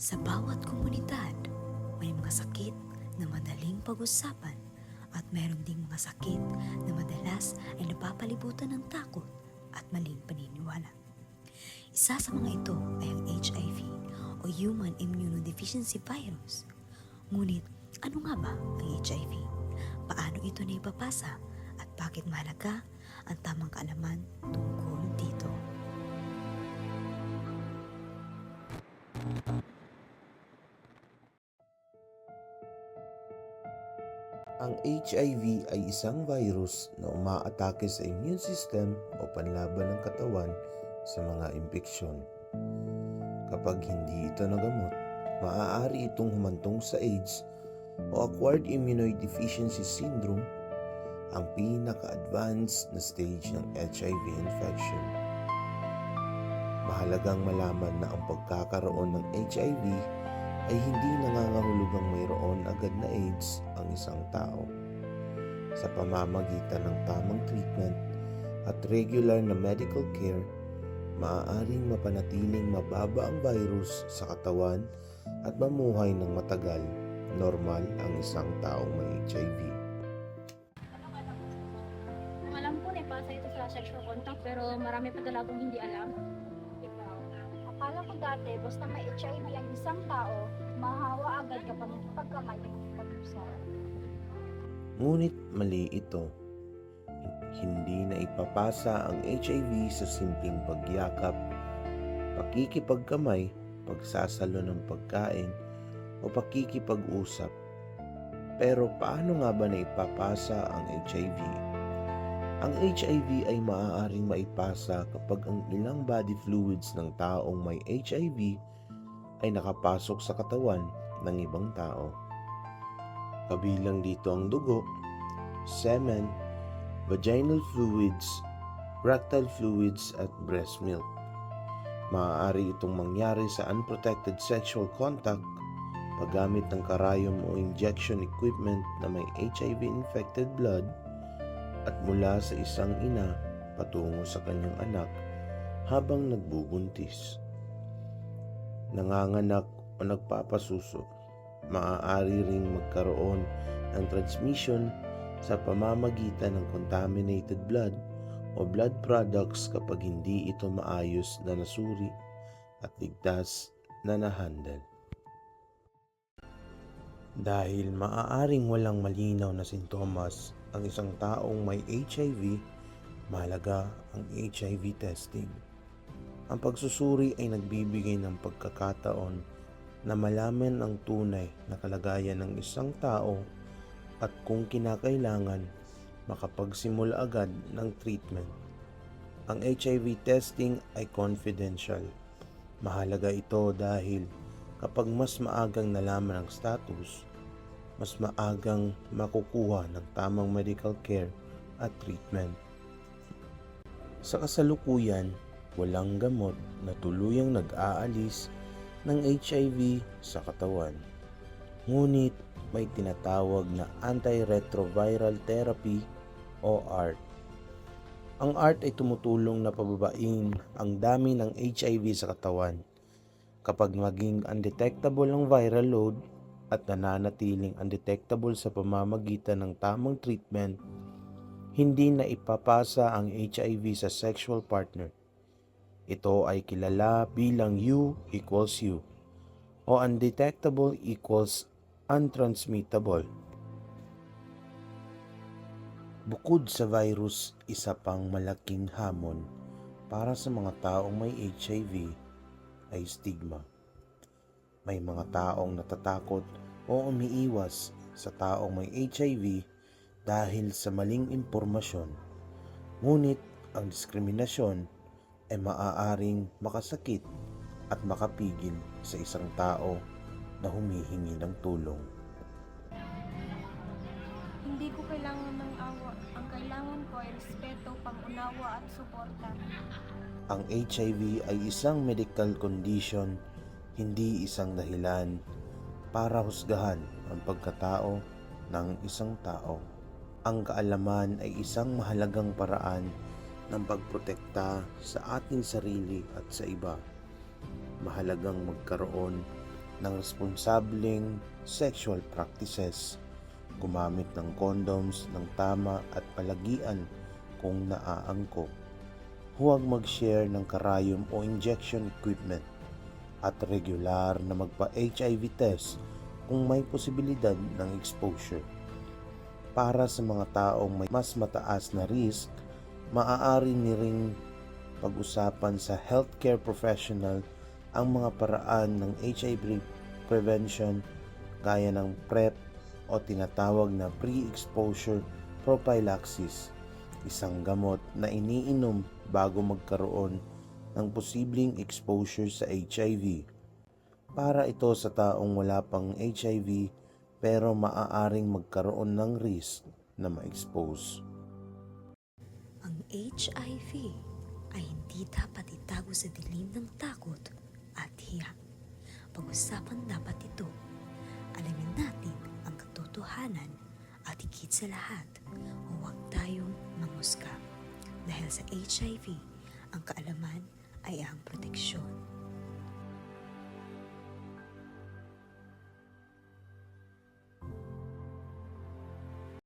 Sa bawat komunidad, may mga sakit na madaling pag-usapan at mayroon ding mga sakit na madalas ay napapalibutan ng takot at maling paniniwala. Isa sa mga ito ay ang HIV o Human Immunodeficiency Virus. Ngunit ano nga ba ang HIV? Paano ito naipapasa at bakit mahalaga ang tamang kaalaman tungkol dito? Ang HIV ay isang virus na umaatake sa immune system o panlaban ng katawan sa mga impeksyon. Kapag hindi ito nagamot, maaari itong humantong sa AIDS o Acquired Immunodeficiency Syndrome, ang pinaka-advanced na stage ng HIV infection. Mahalagang malaman na ang pagkakaroon ng HIV ay hindi nangangahulugang mayroon agad na AIDS ang isang tao. Sa pamamagitan ng tamang treatment at regular na medical care, maaaring mapanatiling mababa ang virus sa katawan at mamuhay ng matagal, normal ang isang taong may HIV. Ang alam ko, napasa ito sa sexual contact pero marami pa talagang hindi alam. Ikaw, akala ko dati basta may HIV ang isang tao, mahawa agad kapag pagkamay ng pag-usap. Ngunit mali ito. Hindi na ipapasa ang HIV sa simpleng pagyakap, pakikipagkamay, pagsasalo ng pagkain, o pakikipag-usap. Pero paano nga ba na ipapasa ang HIV? Ang HIV ay maaaring maipasa kapag ang ilang body fluids ng taong may HIV ay nakapasok sa katawan ng ibang tao. Kabilang dito ang dugo, semen, vaginal fluids, rectal fluids at breast milk. Maaari itong mangyari sa unprotected sexual contact, paggamit ng karayom o injection equipment na may HIV-infected blood, at mula sa isang ina patungo sa kanyang anak habang nagbubuntis. Nanganganak o nagpapasuso, maaari ring magkaroon ng transmission sa pamamagitan ng contaminated blood o blood products kapag hindi ito maayos na nasuri at ligtas na nahandle. Dahil maaaring walang malinaw na sintomas ang isang taong may HIV, mahalaga ang HIV testing. Ang pagsusuri ay nagbibigay ng pagkakataon na malaman ang tunay na kalagayan ng isang tao at kung kinakailangan, makapagsimula agad ng treatment. Ang HIV testing ay confidential. Mahalaga ito dahil kapag mas maagang nalaman ang status, mas maagang makukuha ng tamang medical care at treatment. Sa kasalukuyan, walang gamot na tuluyang nag-aalis ng HIV sa katawan. Ngunit may tinatawag na antiretroviral therapy o ART. Ang ART ay tumutulong na pababain ang dami ng HIV sa katawan. Kapag maging undetectable ang viral load at nananatiling undetectable sa pamamagitan ng tamang treatment, hindi na ipapasa ang HIV sa sexual partner. Ito ay kilala bilang U equals U o undetectable equals untransmittable. Bukod sa virus, isa pang malaking hamon para sa mga taong may HIV ay stigma. May mga taong natatakot o umiiwas sa taong may HIV dahil sa maling impormasyon. Ngunit ang diskriminasyon ay maaaring makasakit at makapigil sa isang tao na humihingi ng tulong. Hindi ko kailangan ng awa. Ang kailangan ko ay respeto, pangunawa at suporta. Ang HIV ay isang medical condition, hindi isang dahilan para husgahan ang pagkatao ng isang tao. Ang kaalaman ay isang mahalagang paraan ng pagprotekta sa ating sarili at sa iba. Mahalagang magkaroon ng responsableng sexual practices, gumamit ng condoms ng tama at palagian kung naaangkop, huwag mag-share ng karayom o injection equipment, at regular na magpa-HIV test kung may posibilidad ng exposure. Para sa mga taong may mas mataas na risk, maaari niring pag-usapan sa healthcare professional ang mga paraan ng HIV prevention gaya ng PrEP o tinatawag na pre-exposure prophylaxis, isang gamot na iniinom bago magkaroon ng posibleng exposure sa HIV. Para ito sa taong wala pang HIV pero maaaring magkaroon ng risk na ma-expose. Ang HIV ay hindi dapat itago sa dilim ng takot at hiya. Pag-usapan dapat ito. Alamin natin ang katotohanan at higit sa lahat, huwag tayong mangusga. Dahil sa HIV, ang kaalaman ay ang proteksyon.